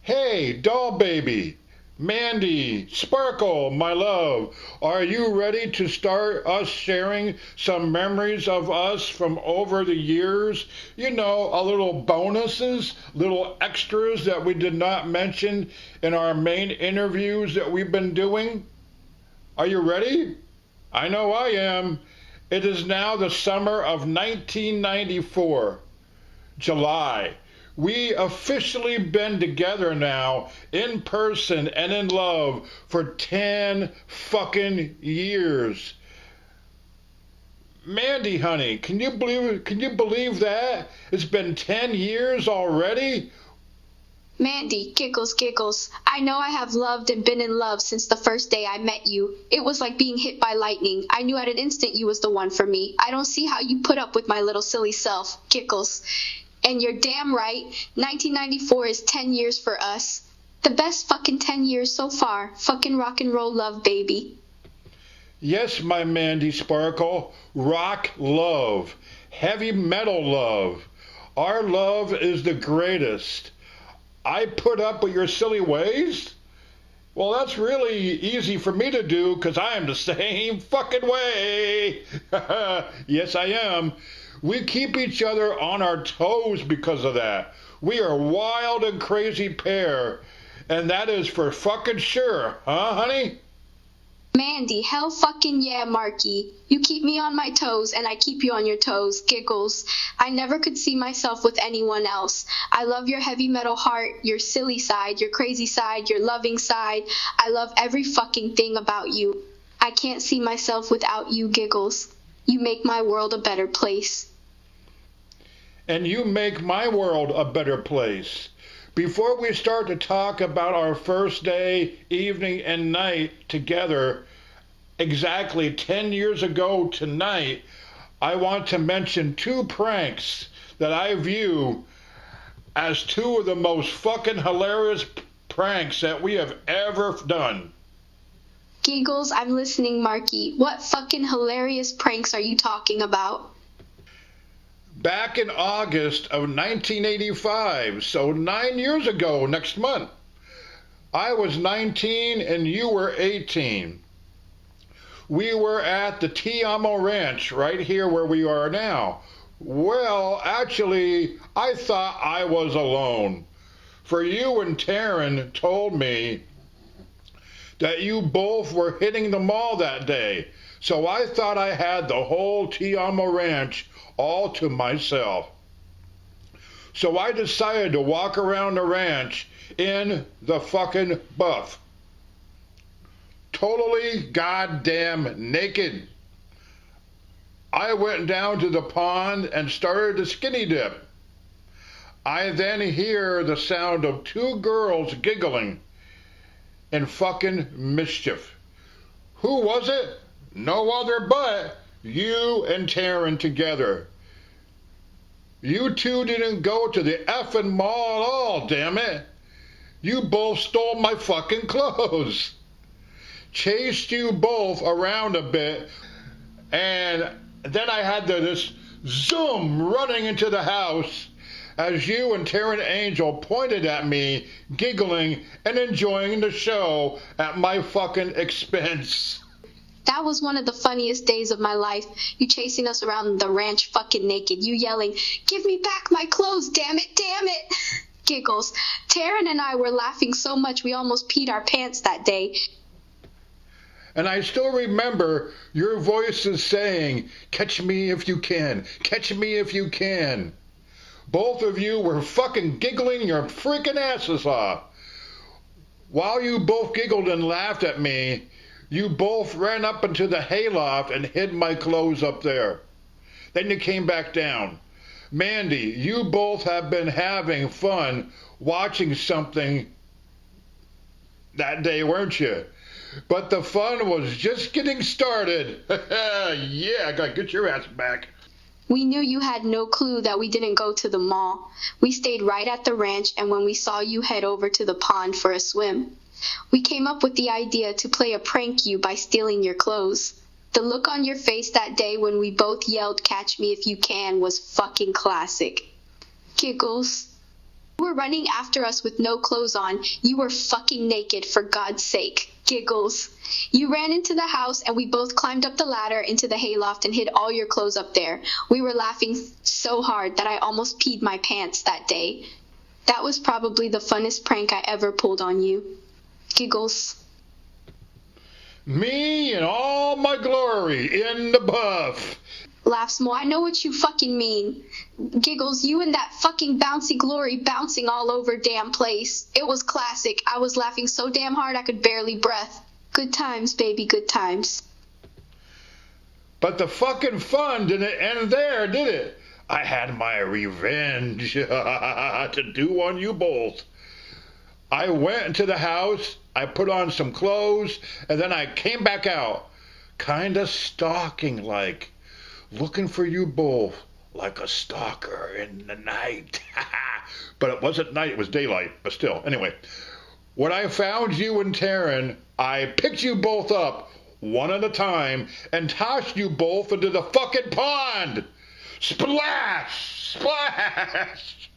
Hey, doll baby, Mandy, Sparkle, my love, are you ready to start us sharing some memories of us from over the years? You know, a little bonuses, little extras that we did not mention in our main interviews that we've been doing? Are you ready? I know I am. It is now the summer of 1994. July. We officially been together now in person and in love for 10 fucking years. Mandy, honey, can you believe that? It's been 10 years already? Mandy, giggles, giggles. I know I have loved and been in love since the first day I met you. It was like being hit by lightning. I knew at an instant you was the one for me. I don't see how you put up with my little silly self. Giggles. And you're damn right, 1994 is 10 years for us. The best fucking 10 years so far. Fucking rock and roll love, baby. Yes, my Mandy Sparkle. Rock love. Heavy metal love. Our love is the greatest. I put up with your silly ways? Well, that's really easy for me to do because I am the same fucking way. Yes, I am. We keep each other on our toes because of that. We are wild and crazy pair. And that is for fucking sure, huh, honey? Mandy, hell fucking yeah, Marky. You keep me on my toes and I keep you on your toes. Giggles. I never could see myself with anyone else. I love your heavy metal heart, your silly side, your crazy side, your loving side. I love every fucking thing about you. I can't see myself without you, Giggles. You make my world a better place. And you make my world a better place. Before we start to talk about our first day, evening, and night together, exactly 10 years ago tonight, I want to mention two pranks that I view as two of the most fucking hilarious pranks that we have ever done. Giggles, I'm listening, Marky. What fucking hilarious pranks are you talking about? Back in August of 1985, so 9 years ago next month, I was 19 and you were 18. We were at the Tiamo Ranch right here where we are now. Well, actually, I thought I was alone. For you and Taryn told me that you both were hitting the mall that day. So I thought I had the whole Tiamo Ranch all to myself. So I decided to walk around the ranch in the fucking buff. Totally goddamn naked. I went down to the pond and started to skinny dip. I then hear the sound of two girls giggling in fucking mischief. Who was it? No other but you and Taryn together. You two didn't go to the effing mall at all, damn it. You both stole my fucking clothes. Chased you both around a bit, and then I had this zoom running into the house as you and Taryn Angel pointed at me, giggling and enjoying the show at my fucking expense. That was one of the funniest days of my life. You chasing us around the ranch fucking naked. You yelling, "Give me back my clothes, damn it, damn it." Giggles. Taryn and I were laughing so much we almost peed our pants that day. And I still remember your voices saying, "Catch me if you can, catch me if you can." Both of you were fucking giggling your freaking asses off. While you both giggled and laughed at me, you both ran up into the hayloft and hid my clothes up there. Then you came back down. Mandy, you both have been having fun watching something that day, weren't you? But the fun was just getting started. Yeah, I gotta get your ass back. We knew you had no clue that we didn't go to the mall. We stayed right at the ranch, and when we saw you head over to the pond for a swim, we came up with the idea to play a prank you by stealing your clothes. The look on your face that day when we both yelled "Catch me if you can" was fucking classic. Giggles. You were running after us with no clothes on. You were fucking naked, for God's sake. Giggles. You ran into the house and we both climbed up the ladder into the hayloft and hid all your clothes up there. We were laughing so hard that I almost peed my pants that day. That was probably the funnest prank I ever pulled on you. Giggles. Me and all my glory in the buff. Laughs more. I know what you fucking mean. Giggles, you and that fucking bouncy glory bouncing all over damn place. It was classic. I was laughing so damn hard I could barely breath. Good times, baby, good times. But the fucking fun didn't end there, did it? I had my revenge to do on you both. I went into the house, I put on some clothes, and then I came back out, kinda stalking like, looking for you both like a stalker in the night. But it wasn't night, it was daylight, but still. Anyway, when I found you and Taryn, I picked you both up one at a time and tossed you both into the fucking pond. Splash! Splash!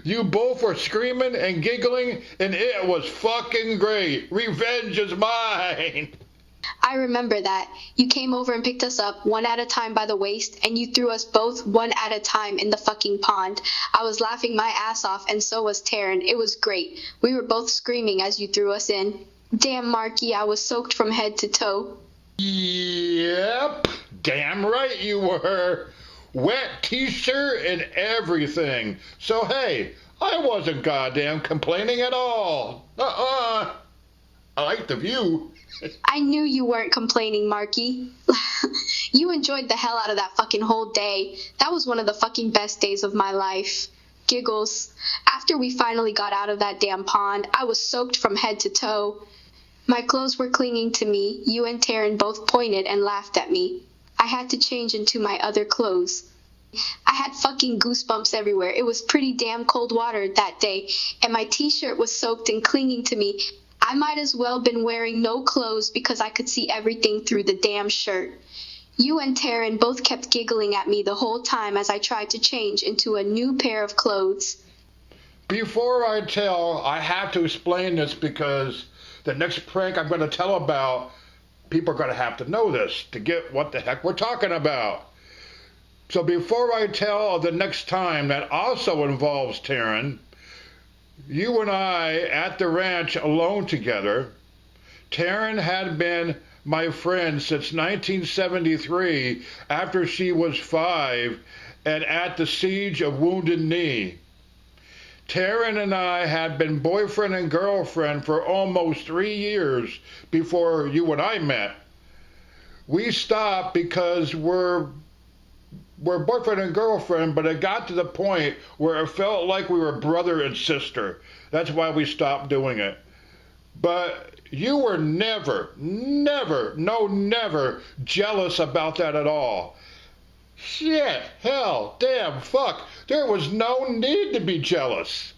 You both were screaming and giggling, and it was fucking great. Revenge is mine. I remember that. You came over and picked us up one at a time by the waist, and you threw us both one at a time in the fucking pond. I was laughing my ass off, and so was Taryn. It was great. We were both screaming as you threw us in. Damn, Marky, I was soaked from head to toe. Yep, damn right you were. Wet t-shirt and everything. So hey, I wasn't goddamn complaining at all. I like the view. I knew you weren't complaining, Marky. You enjoyed the hell out of that fucking whole day. That was one of the fucking best days of my life. Giggles. After we finally got out of that damn pond, I was soaked from head to toe. My clothes were clinging to me. You and Taryn both pointed and laughed at me. I had to change into my other clothes. I had fucking goosebumps everywhere. It was pretty damn cold water that day, and my t-shirt was soaked and clinging to me. I might as well been wearing no clothes because I could see everything through the damn shirt. You and Taryn both kept giggling at me the whole time as I tried to change into a new pair of clothes. Before I tell, I have to explain this because the next prank I'm going to tell about, people are going to have to know this to get what the heck we're talking about. So before I tell the next time that also involves Taryn, you and I at the ranch alone together, Taryn had been my friend since 1973 after she was 5 and at the siege of Wounded Knee. Taryn and I had been boyfriend and girlfriend for almost 3 years before you and I met. We stopped because we're boyfriend and girlfriend, but it got to the point where it felt like we were brother and sister. That's why we stopped doing it. But you were never jealous about that at all. Shit, hell, damn, fuck. There was no need to be jealous.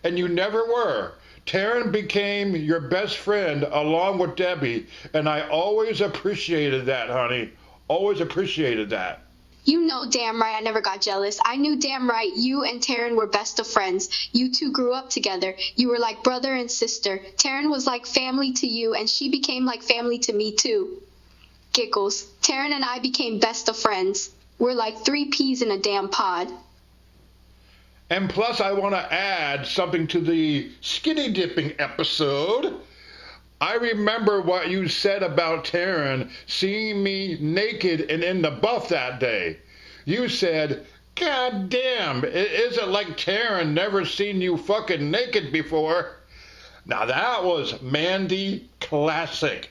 And you never were. Taryn became your best friend along with Debbie, and I always appreciated that, honey. Always appreciated that. You know damn right I never got jealous. I knew damn right you and Taryn were best of friends. You two grew up together. You were like brother and sister. Taryn was like family to you, and she became like family to me too. Giggles. Taryn and I became best of friends. We're like 3 peas in a damn pod. And plus I want to add something to the skinny dipping episode. I remember what you said about Taryn seeing me naked and in the buff that day. You said, God damn, is it like Taryn never seen you fucking naked before? Now that was Mandy classic.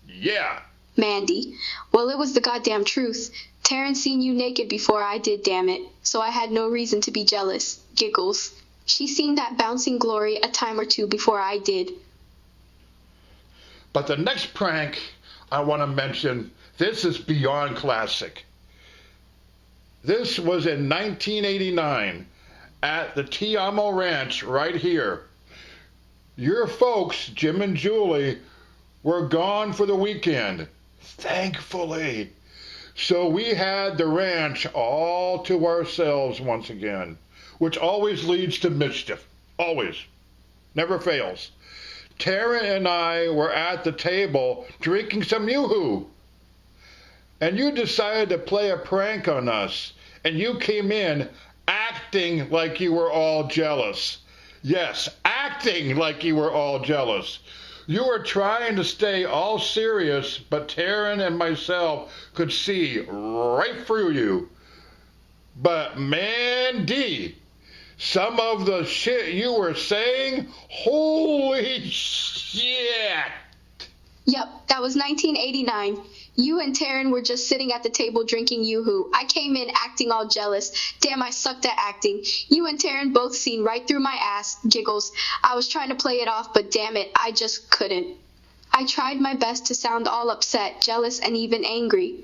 Yeah. Mandy. Well, it was the goddamn truth. Taryn seen you naked before I did, damn it. So I had no reason to be jealous. Giggles. She seen that bouncing glory a time or two before I did. But the next prank I want to mention, this is beyond classic. This was in 1989 at the Tiamo Ranch right here. Your folks, Jim and Julie, were gone for the weekend, thankfully. So we had the ranch all to ourselves once again. which always leads to mischief. Always. Never fails. Taryn and I were at the table drinking some yoo-hoo. And you decided to play a prank on us. And you came in acting like you were all jealous. Yes, acting like you were all jealous. You were trying to stay all serious, but Taryn and myself could see right through you. But Mandy, some of the shit you were saying, holy shit. Yep, that was 1989. You and Taryn were just sitting at the table drinking yoo-hoo. I came in acting all jealous. Damn, I sucked at acting. You and Taryn both seen right through my ass. Giggles. I was trying to play it off, but damn it, I just couldn't. I tried my best to sound all upset, jealous, and even angry.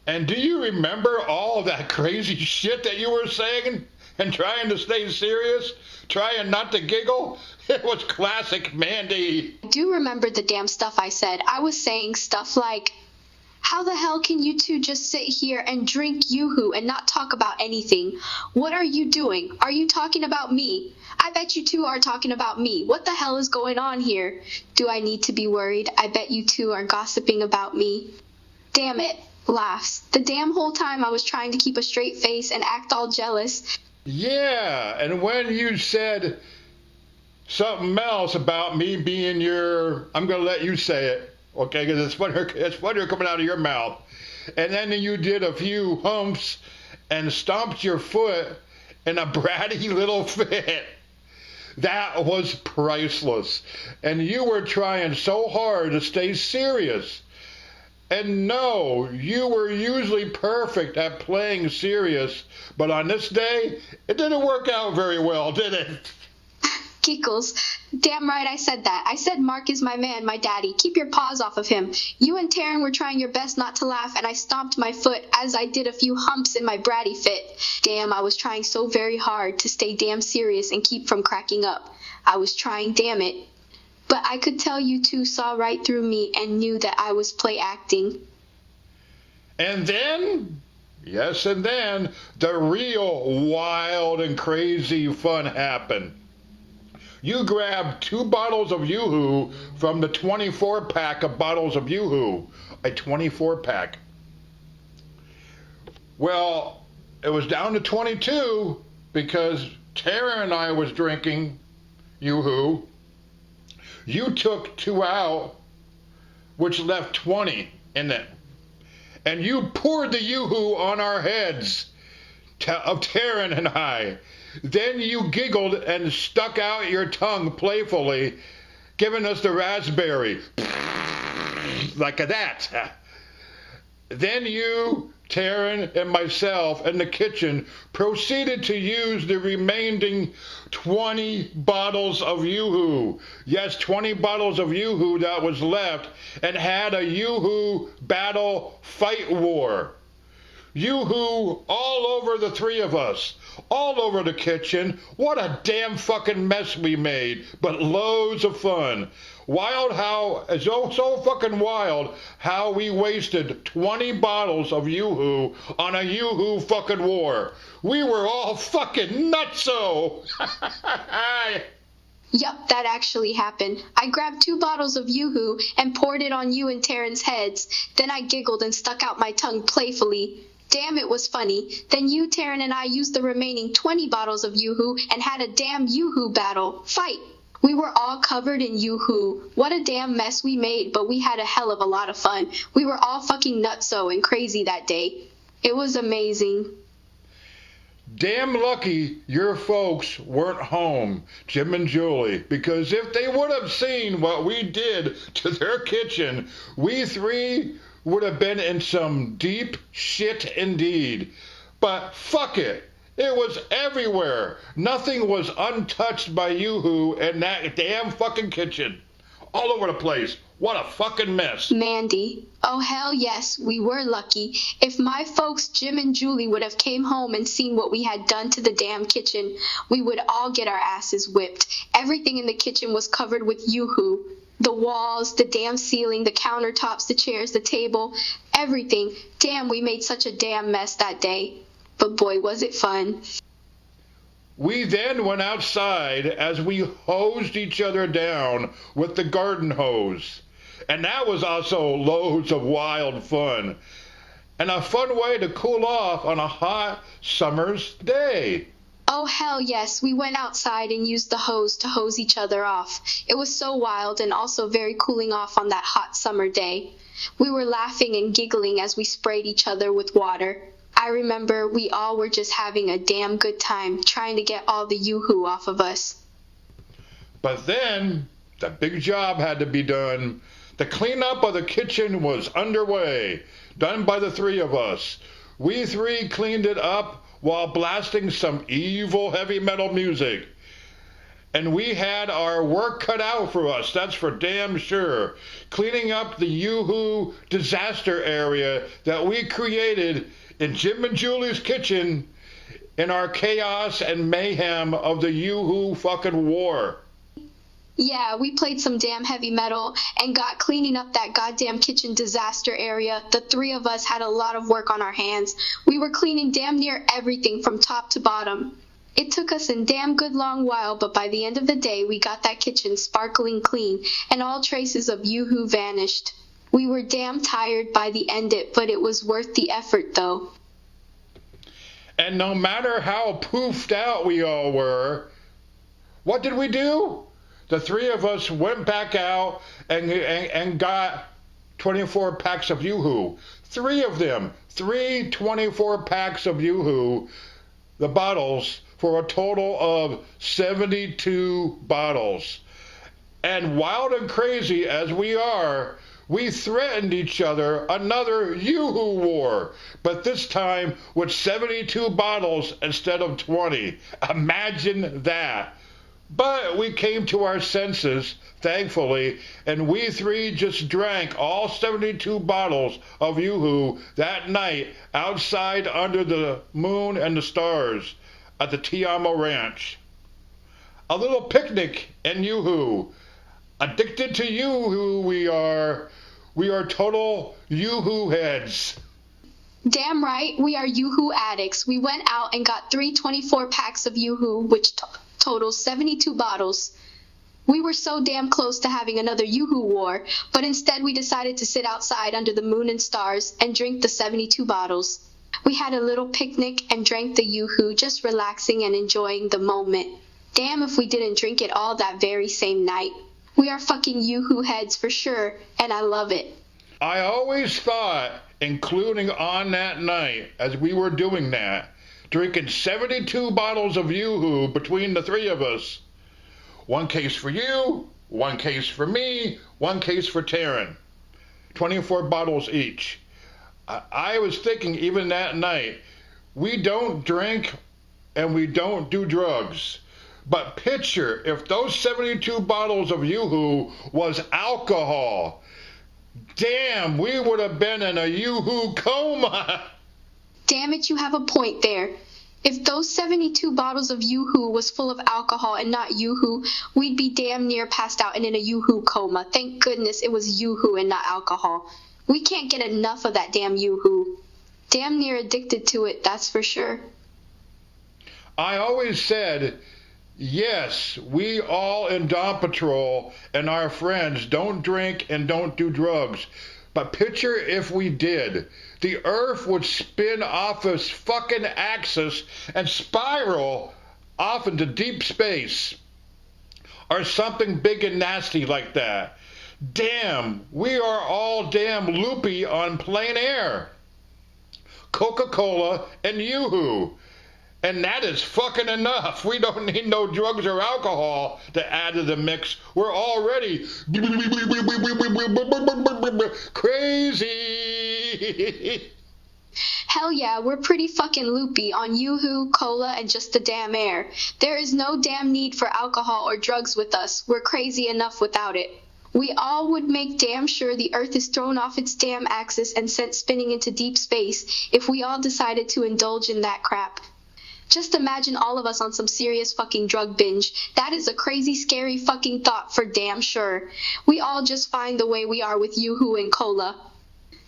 And do you remember all that crazy shit that you were saying? And trying to stay serious? Trying not to giggle? It was classic Mandy. I do remember the damn stuff I said. I was saying stuff like, how the hell can you two just sit here and drink yoo-hoo and not talk about anything? What are you doing? Are you talking about me? I bet you two are talking about me. What the hell is going on here? Do I need to be worried? I bet you two are gossiping about me. Damn it. Laughs. The damn whole time I was trying to keep a straight face and act all jealous. Yeah, and when you said something else about me being your, I'm going to let you say it, okay, because it's funnier coming out of your mouth. And then you did a few humps and stomped your foot in a bratty little fit. That was priceless. And you were trying so hard to stay serious. And no, you were usually perfect at playing serious, but on this day, it didn't work out very well, did it? Giggles. Damn right I said that. I said Mark is my man, my daddy. Keep your paws off of him. You and Taryn were trying your best not to laugh, and I stomped my foot as I did a few humps in my bratty fit. Damn, I was trying so very hard to stay damn serious and keep from cracking up. I was trying, damn it. But I could tell you two saw right through me and knew that I was play acting. And then, yes, and then, the real wild and crazy fun happened. You grabbed 2 bottles of yoo-hoo from the 24-pack of bottles of yoo-hoo. A 24-pack. Well, it was down to 22 because Taryn and I was drinking yoo-hoo. You took 2 out, which left 20 in it. And you poured the yoo-hoo on our heads, of Taryn and I. Then you giggled and stuck out your tongue playfully, giving us the raspberry. Like that. Then you, Taryn, and myself in the kitchen proceeded to use the remaining 20 bottles of yoo-hoo. Yes, 20 bottles of yoo-hoo that was left, and had a yoo-hoo battle fight war. Yoo-hoo all over the 3 of us, all over the kitchen. What a damn fucking mess we made, but loads of fun. Wild how, so fucking wild how we wasted 20 bottles of yoo-hoo on a yoo-hoo fucking war. We were all fucking nutso. Yup, that actually happened. I grabbed 2 bottles of yoo-hoo and poured it on you and Taryn's heads. Then I giggled and stuck out my tongue playfully. Damn, it was funny. Then you, Taryn, and I used the remaining 20 bottles of yoo-hoo and had a damn yoo-hoo battle. Fight! We were all covered in yoo-hoo. What a damn mess we made, but we had a hell of a lot of fun. We were all fucking nutso and crazy that day. It was amazing. Damn lucky your folks weren't home, Jim and Julie, because if they would have seen what we did to their kitchen, we 3 would have been in some deep shit indeed. But fuck it. It was everywhere. Nothing was untouched by yoo-hoo in that damn fucking kitchen. All over the place. What a fucking mess. Mandy. Oh, hell yes, we were lucky. If my folks, Jim and Julie, would have came home and seen what we had done to the damn kitchen, we would all get our asses whipped. Everything in the kitchen was covered with yoo-hoo. The walls, the damn ceiling, the countertops, the chairs, the table, everything. Damn, we made such a damn mess that day. But boy, was it fun. We then went outside as we hosed each other down with the garden hose. And that was also loads of wild fun. And a fun way to cool off on a hot summer's day. Oh, hell yes, we went outside and used the hose to hose each other off. It was so wild and also very cooling off on that hot summer day. We were laughing and giggling as we sprayed each other with water. I remember we all were just having a damn good time trying to get all the yoo-hoo off of us. But then the big job had to be done. The cleanup of the kitchen was underway, done by the three of us. We three cleaned it up while blasting some evil heavy metal music. And we had our work cut out for us, that's for damn sure. Cleaning up the yoo-hoo disaster area that we created in Jim and Julie's kitchen in our chaos and mayhem of the yoo-hoo fucking war. Yeah, we played some damn heavy metal and got cleaning up that goddamn kitchen disaster area. The three of us had a lot of work on our hands. We were cleaning damn near everything from top to bottom. It took us a damn good long while, but by the end of the day, we got that kitchen sparkling clean and all traces of yoo-hoo vanished. We were damn tired by the end it, but it was worth the effort though. And no matter how poofed out we all were, what did we do? The three of us went back out and got 24 packs of yoo-hoo. Three of them. 24 packs of yoo-hoo, the bottles, for a total of 72 bottles. And wild and crazy as we are, we threatened each other another yoo-hoo war, but this time with 72 bottles instead of 20. Imagine that. But we came to our senses, thankfully, and we three just drank all 72 bottles of yoo-hoo that night outside under the moon and the stars at the Tiamo Ranch. A little picnic in yoo-hoo. Addicted to yoo-hoo we are. We are total yoo-hoo heads. Damn right, we are yoo-hoo addicts. We went out and got 24 packs of yoo-hoo, which totals 72 bottles. We were so damn close to having another yoo-hoo war, but instead we decided to sit outside under the moon and stars and drink the 72 bottles. We had a little picnic and drank the yoo-hoo, just relaxing and enjoying the moment. Damn if we didn't drink it all that very same night. We are fucking yoo-hoo heads for sure, and I love it. I always thought, including on that night, as we were doing that, drinking 72 bottles of yoo-hoo between the three of us. One case for you, one case for me, one case for Taryn. 24 bottles each. I was thinking even that night, we don't drink and we don't do drugs. But picture if those 72 bottles of yoo-hoo was alcohol. Damn, we would have been in a yoo-hoo coma. Damn it, you have a point there. If those 72 bottles of yoo-hoo was full of alcohol and not yoo-hoo, we'd be damn near passed out and in a yoo-hoo coma. Thank goodness it was yoo-hoo and not alcohol. We can't get enough of that damn yoo-hoo. Damn near addicted to it, that's for sure. I always said, yes, we all in Dawn Patrol and our friends don't drink and don't do drugs. But picture if we did. The Earth would spin off its fucking axis and spiral off into deep space. Or something big and nasty like that. Damn, we are all damn loopy on plain air. Coca-Cola and yoo-hoo. And that is fucking enough. We don't need no drugs or alcohol to add to the mix. We're already crazy. Hell yeah, we're pretty fucking loopy on yoo-hoo, cola, and just the damn air. There is no damn need for alcohol or drugs with us. We're crazy enough without it. We all would make damn sure the Earth is thrown off its damn axis and sent spinning into deep space if we all decided to indulge in that crap. Just imagine all of us on some serious fucking drug binge. That is a crazy, scary fucking thought for damn sure. We all just find the way we are with yoo-hoo and cola.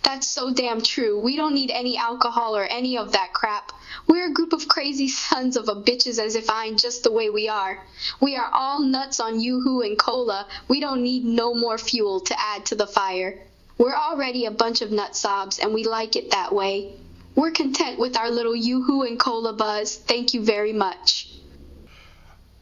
That's so damn true. We don't need any alcohol or any of that crap. We're a group of crazy sons of a bitches as if I ain't just the way we are. We are all nuts on yoo-hoo and cola. We don't need no more fuel to add to the fire. We're already a bunch of nutsobs and we like it that way. We're content with our little yoo-hoo and cola buzz. Thank you very much.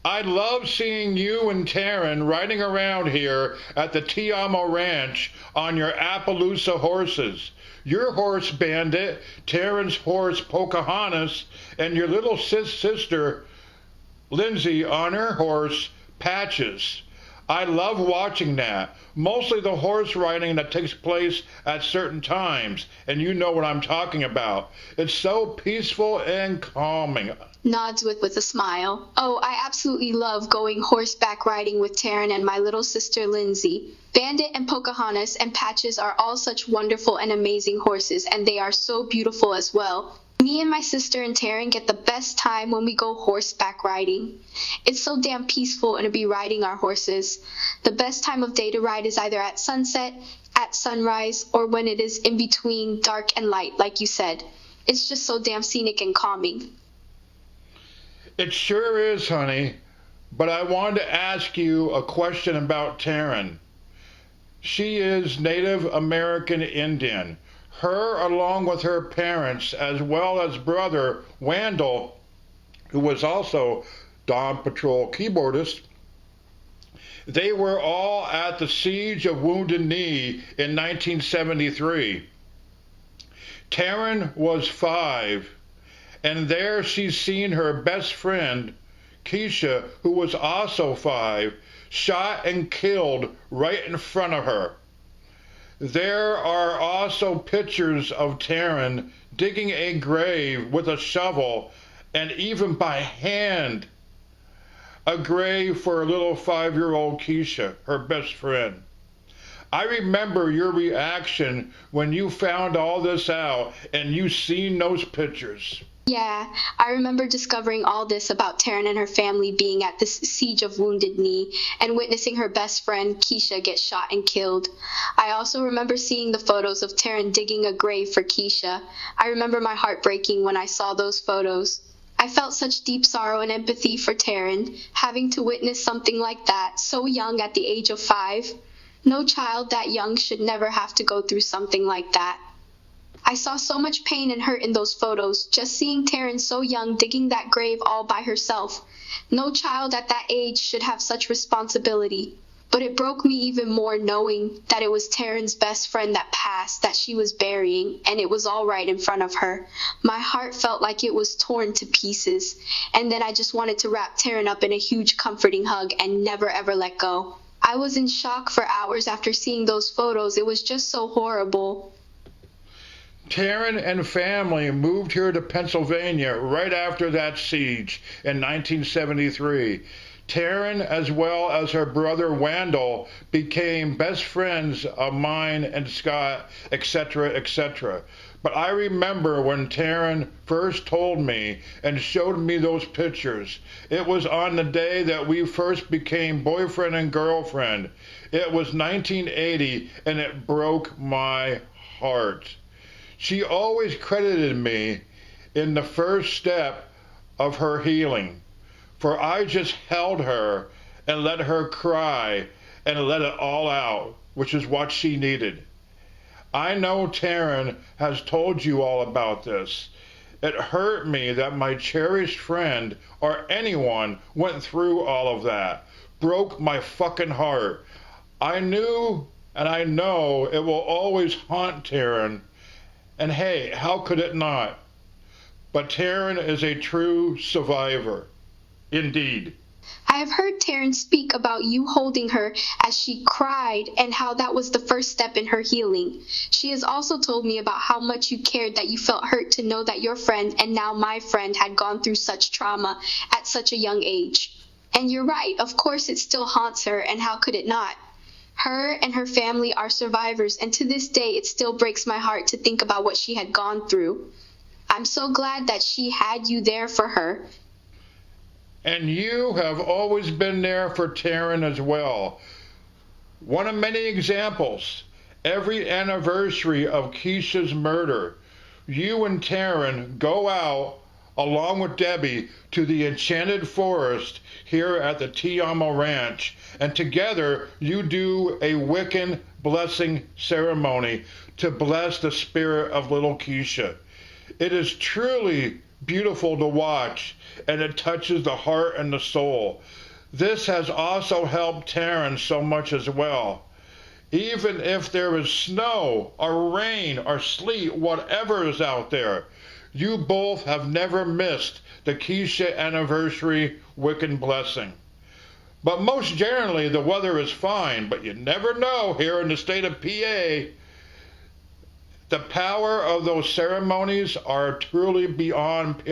I love seeing you and Taryn riding around here at the Tiamo Ranch on your Appaloosa horses. Your horse Bandit, Taryn's horse Pocahontas, and your little sister Lindsay on her horse Patches. I love watching that. Mostly the horse riding that takes place at certain times, and you know what I'm talking about. It's so peaceful and calming. Nods with a smile. Oh, I absolutely love going horseback riding with Taryn and my little sister Lindsay. Bandit and Pocahontas and Patches are all such wonderful and amazing horses, and they are so beautiful as well. Me and my sister and Taryn get the best time when we go horseback riding. It's so damn peaceful to be riding our horses. The best time of day to ride is either at sunset, at sunrise, or when it is in between dark and light, like you said. It's just so damn scenic and calming. It sure is, honey. But I wanted to ask you a question about Taryn. She is Native American Indian. Her, along with her parents, as well as brother Wendell, who was also Dawn Patrol keyboardist, they were all at the Siege of Wounded Knee in 1973. Taryn was 5, and there she's seen her best friend, Keisha, who was also 5, shot and killed right in front of her. There are also pictures of Taryn digging a grave with a shovel and even by hand, a grave for little 5-year-old Keisha, her best friend. I remember your reaction when you found all this out and you seen those pictures. Yeah, I remember discovering all this about Taryn and her family being at the Siege of Wounded Knee and witnessing her best friend Keisha get shot and killed. I also remember seeing the photos of Taryn digging a grave for Keisha. I remember my heart breaking when I saw those photos. I felt such deep sorrow and empathy for Taryn, having to witness something like that so young at the age of 5. No child that young should never have to go through something like that. I saw so much pain and hurt in those photos, just seeing Taryn so young digging that grave all by herself. No child at that age should have such responsibility. But it broke me even more knowing that it was Taryn's best friend that passed, that she was burying, and it was all right in front of her. My heart felt like it was torn to pieces, and then I just wanted to wrap Taryn up in a huge comforting hug and never ever let go. I was in shock for hours after seeing those photos. It was just so horrible. Taryn and family moved here to Pennsylvania right after that siege in 1973. Taryn, as well as her brother Wendell, became best friends of mine and Scott, etc., etc. But I remember when Taryn first told me and showed me those pictures. It was on the day that we first became boyfriend and girlfriend. It was 1980, and it broke my heart. She always credited me in the first step of her healing, for I just held her and let her cry and let it all out, which is what she needed. I know Taryn has told you all about this. It hurt me that my cherished friend or anyone went through all of that. Broke my fucking heart. I knew and I know it will always haunt Taryn. And hey, how could it not? But Taryn is a true survivor. Indeed. I have heard Taryn speak about you holding her as she cried and how that was the first step in her healing. She has also told me about how much you cared, that you felt hurt to know that your friend, and now my friend, had gone through such trauma at such a young age. And you're right, of course it still haunts her, and how could it not? Her and her family are survivors, and to this day it still breaks my heart to think about what she had gone through. I'm so glad that she had you there for her. And you have always been there for Taryn as well. One of many examples. Every anniversary of Keisha's murder, you and Taryn go out, along with Debbie, to the enchanted forest here at the Tiamo Ranch, and together you do a Wiccan blessing ceremony to bless the spirit of little Keisha. It is truly beautiful to watch, and it touches the heart and the soul. This has also helped Taryn so much as well. Even if there is snow or rain or sleet, whatever is out there, you both have never missed the Keisha anniversary Wiccan blessing. But most generally, the weather is fine, but you never know here in the state of PA. The power of those ceremonies are truly beyond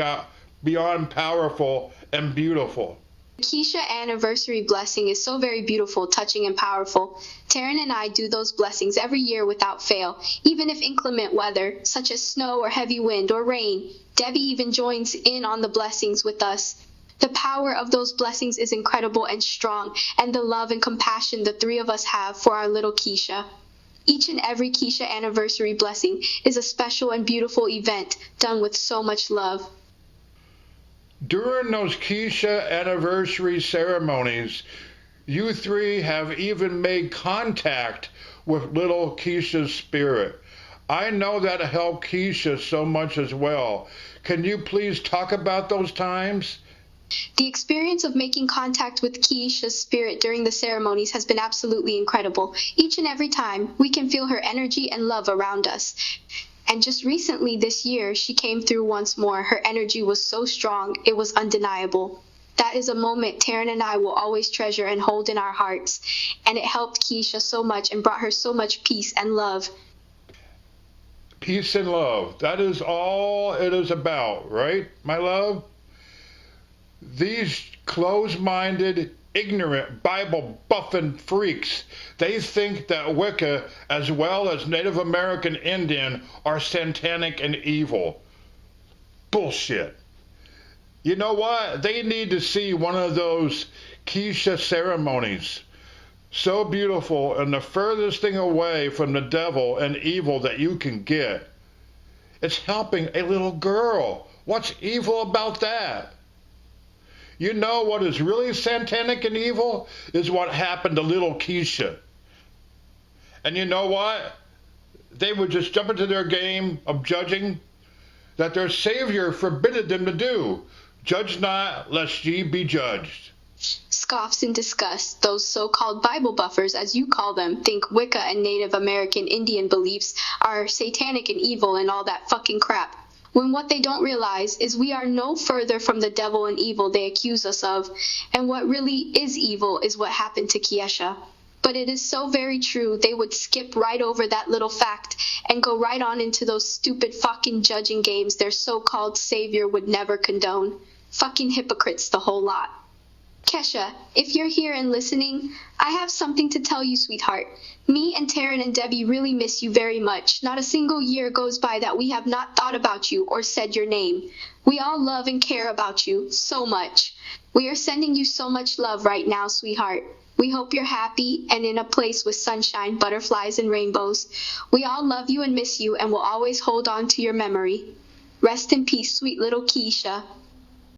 powerful and beautiful. The Keisha anniversary blessing is so very beautiful, touching, and powerful. Taryn and I do those blessings every year without fail, even if inclement weather, such as snow or heavy wind or rain. Debbie even joins in on the blessings with us. The power of those blessings is incredible and strong, and the love and compassion the three of us have for our little Keisha. Each and every Keisha anniversary blessing is a special and beautiful event done with so much love. During those Keisha anniversary ceremonies, you three have even made contact with little Keisha's spirit. I know that helped Keisha so much as well. Can you please talk about those times? The experience of making contact with Keisha's spirit during the ceremonies has been absolutely incredible. Each and every time, we can feel her energy and love around us. And just recently this year, she came through once more. Her energy was so strong, it was undeniable. That is a moment Taryn and I will always treasure and hold in our hearts. And it helped Keisha so much and brought her so much peace and love. Peace and love. That is all it is about, right, my love? These closed-minded, ignorant, Bible-buffing freaks, they think that Wicca, as well as Native American Indian, are satanic and evil. Bullshit. You know what? They need to see one of those Keisha ceremonies. So beautiful and the furthest thing away from the devil and evil that you can get. It's helping a little girl. What's evil about that? You know what is really satanic and evil is what happened to little Keisha. And you know what? They would just jump into their game of judging that their Savior forbid them to do. Judge not, lest ye be judged. Scoffs in disgust, those so-called Bible buffers, as you call them, think Wicca and Native American Indian beliefs are satanic and evil and all that fucking crap. When what they don't realize is we are no further from the devil and evil they accuse us of, and what really is evil is what happened to Keisha. But it is so very true, they would skip right over that little fact and go right on into those stupid fucking judging games their so-called savior would never condone. Fucking hypocrites, the whole lot. Kesha, if you're here and listening, I have something to tell you, sweetheart. Me and Taryn and Debbie really miss you very much. Not a single year goes by that we have not thought about you or said your name. We all love and care about you so much. We are sending you so much love right now, sweetheart. We hope you're happy and in a place with sunshine, butterflies, and rainbows. We all love you and miss you and will always hold on to your memory. Rest in peace, sweet little Keisha.